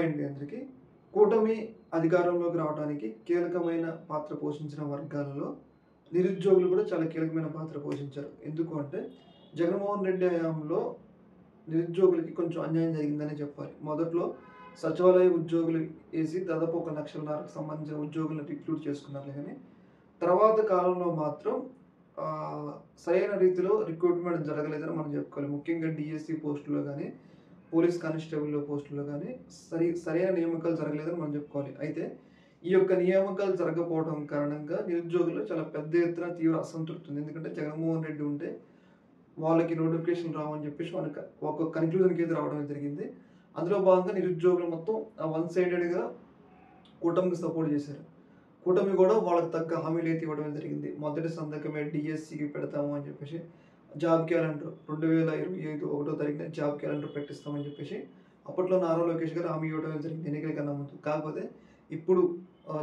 Hi అండి అందరికీ. కూటమి అధికారంలోకి రావడానికి కీలకమైన పాత్ర పోషించిన వర్గాలలో నిరుద్యోగులు కూడా చాలా కీలకమైన పాత్ర పోషించారు. ఎందుకు అంటే జగన్మోహన్ రెడ్డి హయాంలో నిరుద్యోగులకి కొంచెం అన్యాయం జరిగిందనే చెప్పాలి. మొదట్లో సచివాలయ ఉద్యోగులు ఏసి దాదాపు 1,50,000కి సంబంధించిన ఉద్యోగులను రిక్రూట్ చేసుకున్నారులే గానీ, తర్వాత కాలంలో మాత్రం సరైన రీతిలో రిక్రూట్‌మెంట్ జరగలేదని మనం చెప్పుకోవాలి. ముఖ్యంగా డీఎస్సీ పోస్టుల్లో గానీ, పోలీస్ కానిస్టేబుల్ పోస్టుల్లో గానీ సరైన నియామకాలు జరగలేదని మనం చెప్పుకోవాలి. అయితే ఈ యొక్క నియామకాలు జరగకపోవడం కారణంగా నిరుద్యోగుల్లో చాలా పెద్ద ఎత్తున తీవ్ర అసంతృప్తి ఉంది. ఎందుకంటే జగన్మోహన్ రెడ్డి ఉంటే వాళ్ళకి నోటిఫికేషన్‌లు రావని చెప్పేసి వాళ్ళకి ఒక కన్‌క్లూజన్‌కి అయితే రావడం జరిగింది. అందులో భాగంగా నిరుద్యోగులు మొత్తం వన్ సైడెడ్‌గా కూటమికి సపోర్ట్ చేశారు. కూటమి కూడా వాళ్ళకి తగ్గ హామీలైతే ఇవ్వడం జరిగింది. మొదటి సంతకమే డీఎస్సీకి పెడతాము అని చెప్పేసి, జాబ్ క్యాలెండర్ 2025 ఒకటో తారీఖున జాబ్ క్యాలెండర్ పెట్టిస్తామని చెప్పేసి అప్పట్లో నారా లోకేష్ గారు హామీ ఇవ్వడం జరిగింది ఎన్నికల కన్నా ముందు. కాకపోతే ఇప్పుడు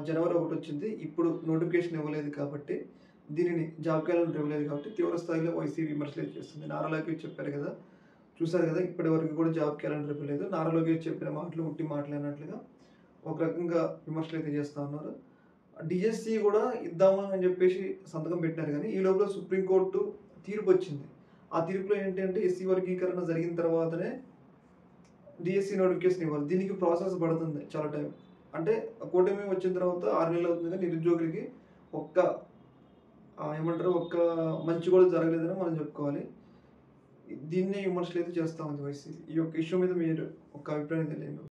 జనవరి 1 వచ్చింది. ఇప్పుడు నోటిఫికేషన్ ఇవ్వలేదు కాబట్టి దీనిని జాబ్ క్యాలెండర్ ఇవ్వలేదు కాబట్టి తీవ్ర స్థాయిలో వైసీపీ విమర్శలు చేస్తుంది. నారా లోకేష్ చెప్పారు కదా! చూసారు కదా! ఇప్పటి వరకు కూడా జాబ్ క్యాలెండర్ ఇవ్వలేదు. నారా లోకేష్ చెప్పిన మాటలు ఉట్టి మాటలే అన్నట్లుగా ఒక రకంగా విమర్శలు అయితే చేస్తా ఉన్నారు. డీఎస్సీ కూడా ఇద్దాము అని చెప్పేసి సంతకం పెట్టినారు కానీ ఈ లోపల సుప్రీంకోర్టు తీర్పు వచ్చింది. ఆ తీర్పులో ఏంటంటే ఎస్సీ వర్గీకరణ జరిగిన తర్వాతనే డీఎస్సీ నోటిఫికేషన్ ఇవ్వాలి. దీనికి ప్రాసెస్ పడుతుంది చాలా టైం. అంటే కూటమి వచ్చిన తర్వాత 6 నెలలు అవుతుంది కానీ నిరుద్యోగులకి ఒక్క ఒక్క మంచి కూడా జరగలేదని మనం చెప్పుకోవాలి. దీన్నే విమర్శలు అయితే చేస్తా ఉంది వైసీపీ. ఈ యొక్క ఇష్యూ మీద మీరు ఒక అభిప్రాయం తెలియజేయండి.